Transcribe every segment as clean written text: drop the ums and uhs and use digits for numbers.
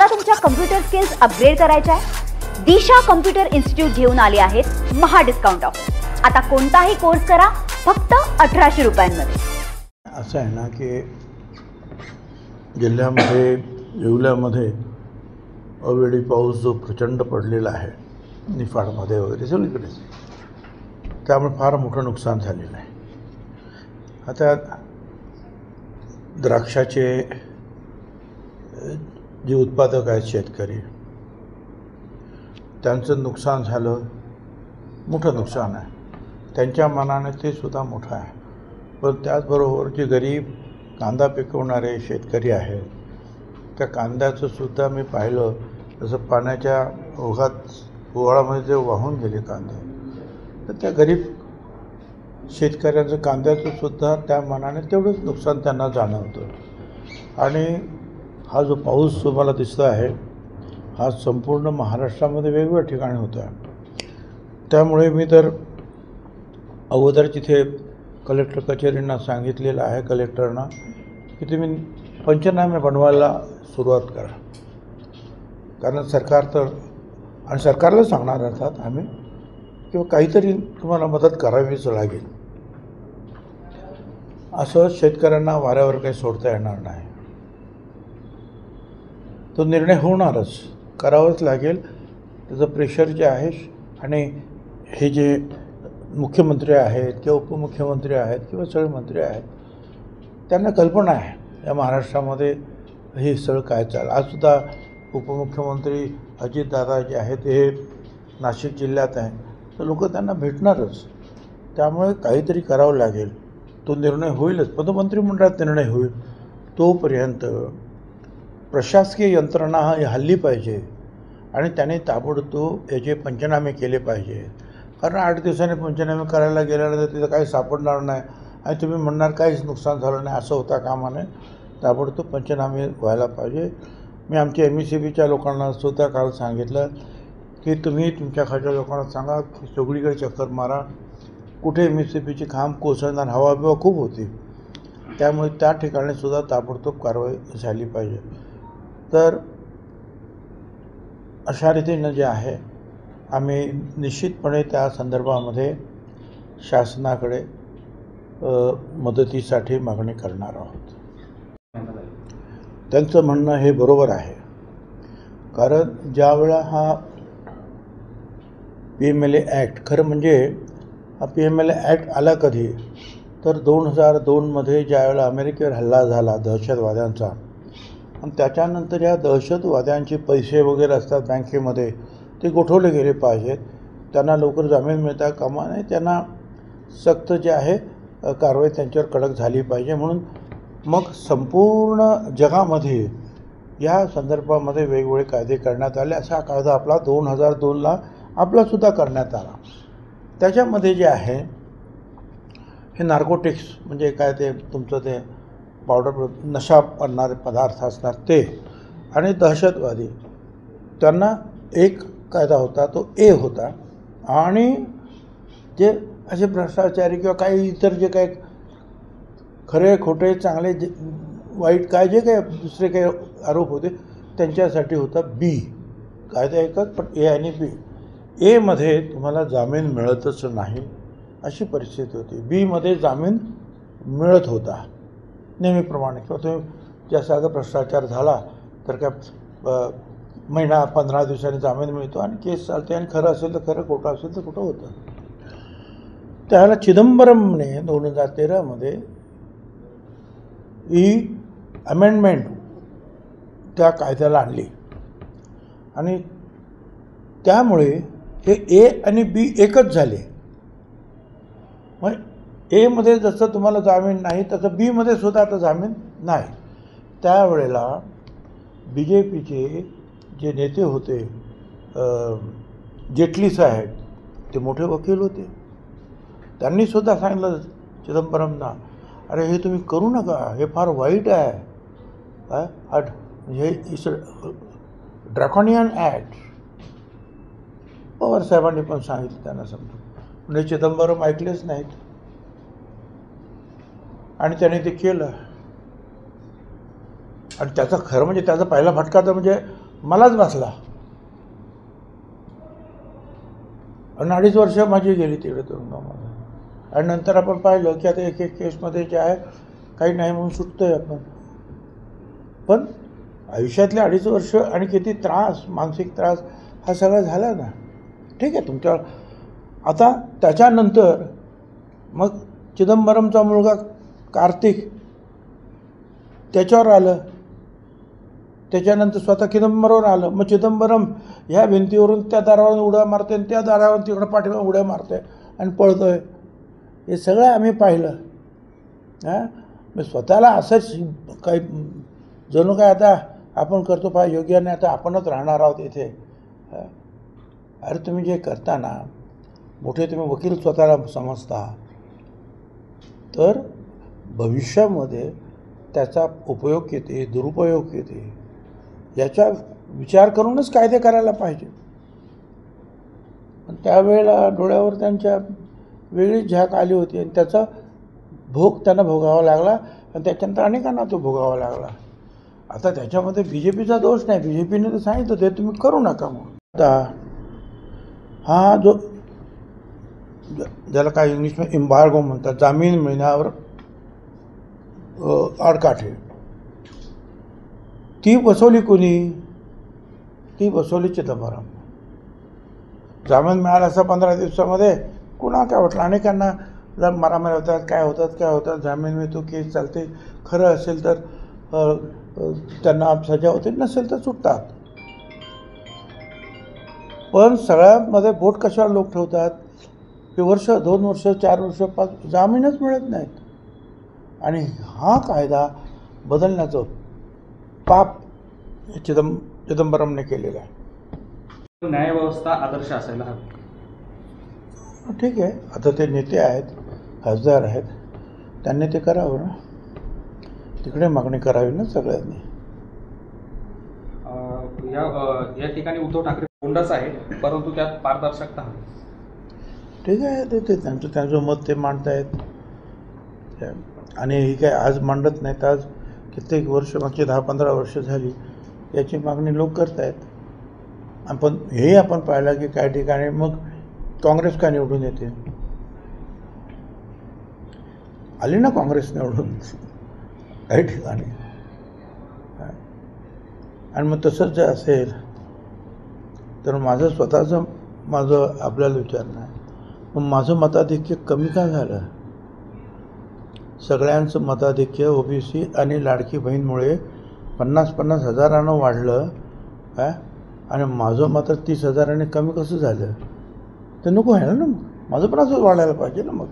तुम्हाला तुमच्या computer skills upgrade करायच्या आहे? दिशा कम्प्युटर इन्स्टिट्यूट घेऊन आले आहेत महा डिस्काउंट ऑफर। आता कोणताही कोर्स करा फक्त 1800 रुपयांमध्ये। असं आहे ना की जिल्ह्यामध्ये येवल्यामध्ये अवेळी पाऊस जो प्रचंड पडलेला आहे, निफाडमध्ये वगैरे सगळीकडेच, त्यामुळे फार मोठं नुकसान झालेलं आहे। आता द्राक्षाचे जे उत्पादक आहेत शेतकरी, त्यांचं नुकसान झालं, मोठं नुकसान आहे, त्यांच्या मनाने ते सुद्धा मोठं आहे। पण त्याचबरोबर जे गरीब कांदा पिकवणारे शेतकरी आहेत, त्या कांद्याचं सुद्धा मी पाहिलं, जसं पाण्याच्या ओघात ओहाळामध्ये जे वाहून गेले कांदे, तर त्या गरीब शेतकऱ्यांचं कांद्याचं सुद्धा त्या मनाने तेवढंच नुकसान त्यांना जाणवतं। आणि हा जो पाऊस तुम्हाला दिसतो आहे, हा संपूर्ण महाराष्ट्रामध्ये वेगवेगळ्या ठिकाणी होतो आहे। त्यामुळे मी तर अगोदर तिथे कलेक्टर कचेरींना सांगितलेलं आहे, कलेक्टरना, की तुम्ही पंचनामे बनवायला सुरुवात करा। कारण सरकार तर, आणि सरकारला सांगणार अर्थात आम्ही, किंवा काहीतरी तुम्हाला मदत करावीच लागेल। असं शेतकऱ्यांना वाऱ्यावर काही सोडता येणार नाही, तो निर्णय होणारच, करावंच लागेल। त्याचं प्रेशर जे आहे, आणि हे जे मुख्यमंत्री आहेत किंवा उपमुख्यमंत्री आहेत किंवा सगळे मंत्री आहेत, त्यांना कल्पना आहे या महाराष्ट्रामध्ये हे सगळं काय चाललं। आजसुद्धा उपमुख्यमंत्री अजितदादा जे आहेत ते नाशिक जिल्ह्यात आहे, तर लोक त्यांना भेटणारच। त्यामुळे काहीतरी करावं लागेल, तो निर्णय होईलच, पतमंत्रिमंडळात निर्णय होईल। तोपर्यंत प्रशासकीय यंत्रणा हल्ली पाहिजे आणि त्याने ताबडतोब याचे पंचनामे केले पाहिजे। कारण 8 दिवसांनी पंचनामे करायला गेल्यानंतर तिथं काही सापडणार नाही आणि तुम्ही म्हणणार काहीच नुकसान झालं नाही, असं होता कामा नये। ताबडतोब पंचनामे व्हायला पाहिजे। मी आमच्या MSCBच्या लोकांना सुद्धा काल सांगितलं की तुम्ही तुमच्या खालच्या लोकांना सांगा की सगळीकडे चक्कर मारा, कुठे MSCBची खांब कोसळणार, हवा बिवा खूप होती, त्यामुळे त्या ठिकाणी सुद्धा ताबडतोब कारवाई झाली पाहिजे। तर अशा रीतीनं जे आहे, आम्ही निश्चितपणे त्या संदर्भामध्ये शासनाकडे मदतीसाठी मागणी करणार आहोत। त्यांचं म्हणणं हे बरोबर आहे, कारण ज्यावेळा हा PMLA ॲक्ट, खरं म्हणजे हा PMLA ॲक्ट आला कधी, तर 2002मध्ये ज्यावेळेला अमेरिकेवर हल्ला झाला दहशतवाद्यांचा, आणि त्याच्यानंतर या दहशतवाद्यांचे पैसे वगैरे असतात बँकेमध्ये, ते गोठवले गेले पाहिजेत, त्यांना लवकर जामीन मिळता कामा नये, त्यांना सक्त जे आहे कारवाई त्यांच्यावर कडक झाली पाहिजे। म्हणून मग संपूर्ण जगामध्ये या संदर्भामध्ये वेगवेगळे कायदे करण्यात आले। असा कायदा आपला 2002ला आपलासुद्धा करण्यात आला। त्याच्यामध्ये जे आहे हे नार्कोटिक्स, म्हणजे काय ते तुमचं ते पावडर, नशा करणारे पदार्थ असणार ते, आणि दहशतवादी, त्यांना एक कायदा होता, तो A होता। आणि जे असे भ्रष्टाचारी किंवा काही इतर जे काही खरे खोटे चांगले जे वाईट काय जे काही दुसरे काही आरोप होते, त्यांच्यासाठी होता B, कायदा एकच, पण A आणि B। A मध्ये तुम्हाला जामीन मिळतच नाही अशी परिस्थिती होती, B मध्ये जामीन मिळत होता नेहमीप्रमाणे, किंवा तुम्ही जास्त असा भ्रष्टाचार झाला तर काय महिना 15 दिवसांनी जामीन मिळतो आणि केस चालते, आणि खरं असेल तर खरं, खोटं असेल तर खोटं होतं। त्याला चिदंबरमने 2013मध्ये ही अमेंडमेंट त्या कायद्याला आणली, आणि त्यामुळे हे A आणि B एकच झाले। मग A मध्ये जसं तुम्हाला जामीन नाही, तसं B मध्ये सुद्धा आता जामीन नाही। त्यावेळेला BJPचे जे नेते होते, जेटली साहेब, ते मोठे वकील होते, त्यांनी सुद्धा सांगितलं चिदंबरमना, अरे हे तुम्ही करू नका, हे फार वाईट आहे, हे इस ड्रॅकोनियन ॲक्ट। पवार साहेबांनी पण सांगितलं त्यांना समजून, म्हणजे चिदंबरम ऐकलेच नाहीत, आणि त्याने ते केलं। आणि त्याचा खरं म्हणजे त्याचा पहिला फटका तर म्हणजे मलाच बसला आणि 2.5 वर्ष माझी गेली तिकडे तुरुंगामध्ये. आणि नंतर आपण पाहिलं की आता एक एक केसमध्ये जे आहे काही नाही म्हणून सुटतोय आपण. पण आयुष्यातले 2.5 वर्ष आणि किती त्रास, मानसिक त्रास हा सगळा झाला ना. ठीक आहे तुमच्यावर. आता त्याच्यानंतर मग चिदंबरमचा मुलगा कार्तिक त्याच्यावर आलं, त्याच्यानंतर स्वतः चिदंबरमवर आलं. मग चिदंबरम ह्या भिंतीवरून त्या दारावरून उड्या मारते आणि त्या दारावरून तिकडं पाठीमागे उड्या मारते आणि पळतोय. हे सगळं आम्ही पाहिलं. मी स्वतःला असंच काही जणू काय आता आपण करतो पहा योग्याने आता आपणच राहणार आहोत इथे. अरे तुम्ही जे करता ना, मोठे तुम्ही वकील स्वतःला समजता, तर भविष्यामध्ये त्याचा उपयोग किती, दुरुपयोग किती याचा विचार करूनच कायदे करायला पाहिजे. पण त्यावेळेला डोळ्यावर त्यांच्या वेगळीच झाक आली होती आणि त्याचा भोग त्यांना भोगावा लागला आणि त्याच्यानंतर अनेकांना तो भोगावा लागला. आता त्याच्यामध्ये BJPचा दोष नाही. BJPने तर सांगितलं ते तुम्ही करू नका म्हणून. आता हा जो ज्याला काय इंग्लिशमध्ये एम्बार्गो म्हणतात, जामीन मिळण्यावर आडकाठी, ती बसवली कोणी? ती बसवली चिदंबरम. जामीन मिळाला असं 15 दिवसामध्ये कुणा काय वाटलं. अनेकांना जर मारामारी होतात, काय होतात, जामीन मिळतो, केस चालते, खरं असेल तर त्यांना सजा होते, नसेल तर सुटतात. पण सगळ्यामध्ये बोट कशावर लोक ठेवतात की वर्ष, 2 वर्ष, 4 वर्ष, 5 जामीनच मिळत नाहीत. आणि हा कायदा बदलण्याचं पाप चिदंबरमने केलेलं आहे. न्यायव्यवस्था आदर्श असायला हवी. ठीक आहे, आता ते नेते आहेत, खासदार आहेत, त्यांनी ते करावं ना. तिकडे मागणी करावी ना सगळ्यांनी. या ठिकाणी उद्धव ठाकरे कोंडाच आहे, परंतु त्यात पारदर्शकता हवी. ठीक आहे, ते त्यांचं मत ते मांडतायत आणि ही काय आज मांडत नाहीत. आज कित्येक वर्ष, मागची 10-15 वर्ष झाली याची मागणी लोक करतायत. आपण हेही आपण पाहिलं की काही ठिकाणी मग काँग्रेस का निवडून येते. आली ना काँग्रेस निवडून काही ठिकाणी. आणि मग तसंच जे असेल तर माझं स्वतःचं आपल्याला विचारणं आहे, मग माझं मताधिक्य कमी का झालं? सगळ्यांचं मताधिक्य OBC आणि लाडकी बहीणमुळे 50-50 हजारानं वाढलं काय, आणि माझं मात्र 30 हजाराने कमी कसं झालं? ते नको आहे ना. मग माझं पण असंच वाढायला पाहिजे ना. मग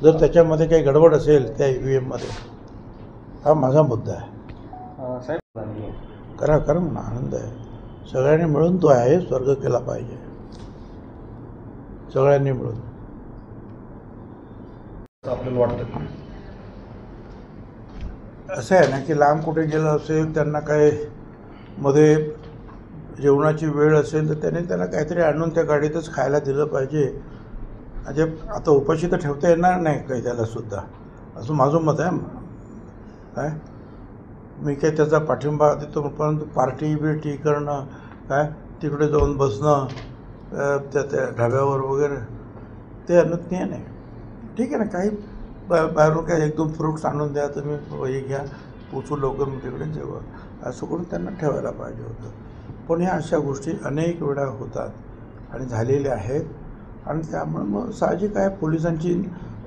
जर त्याच्यामध्ये काही गडबड असेल त्या EVMमध्ये, हा माझा मुद्दा आहे. करा म्हणून आनंद आहे. सगळ्यांनी मिळून तो आहे स्वर्ग केला पाहिजे, सगळ्यांनी मिळून. आपल्याला वाटतं असं आहे ना की लांब कुठे गेलं असेल, त्यांना काय मध्ये जेवणाची वेळ असेल तर त्यांना काहीतरी आणून त्या गाडीतच खायला दिलं पाहिजे. म्हणजे आता उपाशी तर ठेवता येणार नाही काही त्यालासुद्धा, असं माझं मत आहे. काय मी काय त्याचा पाठिंबा देतो, परंतु पार्टी करणं, काय तिकडे जाऊन बसणं त्या ढाब्यावर वगैरे, ते अनुज्ञेय नाही. ठीक आहे ना, काही बाहेरून काय 1-2 फ्रूट्स आणून द्या, तुम्ही हे घ्या, पोचू लवकर मग तिकडे जेव्हा, असं करून त्यांना ठेवायला पाहिजे होतं. पण ह्या अशा गोष्टी अनेक वेळा होतात आणि झालेल्या आहेत. आणि त्यामुळे मग साहजिक आहे पोलिसांची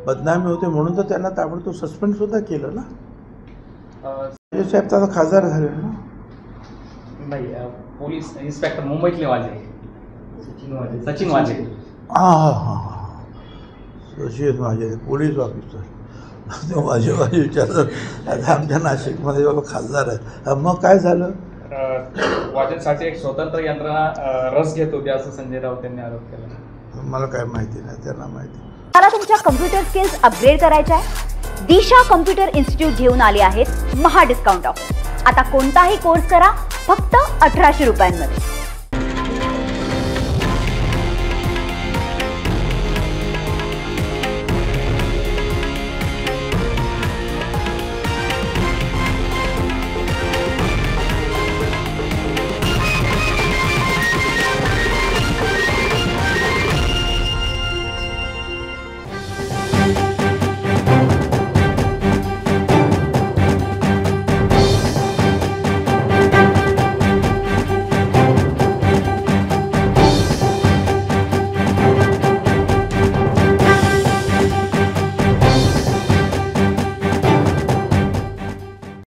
बदनामी होते, म्हणून तर त्यांना ताबडतोब सस्पेंडसुद्धा केलं ना. साहेब तर खासदार झाले ना. नाही, पोलीस इन्स्पेक्टर मुंबईतले सचिन वाजे. हां सचिन वाजे पोलीस ऑफिसर. माझे विचारतात आता आमच्या नाशिकमध्ये बाबा खासदार आहेत. मग काय झालं? वाजेंसाठी एक स्वतंत्र यंत्रणा रस घेत होती असं संजय राऊत यांनी आरोप केला. मला काय माहिती नाही, त्यांना माहिती. मला तुमच्या कम्प्युटर स्किल्स अपग्रेड करायच्या आहे? दिशा कम्प्युटर इन्स्टिट्यूट घेऊन आले आहेत महा डिस्काउंट ऑफर. आता कोणताही कोर्स करा फक्त 1800 रुपयांमध्ये.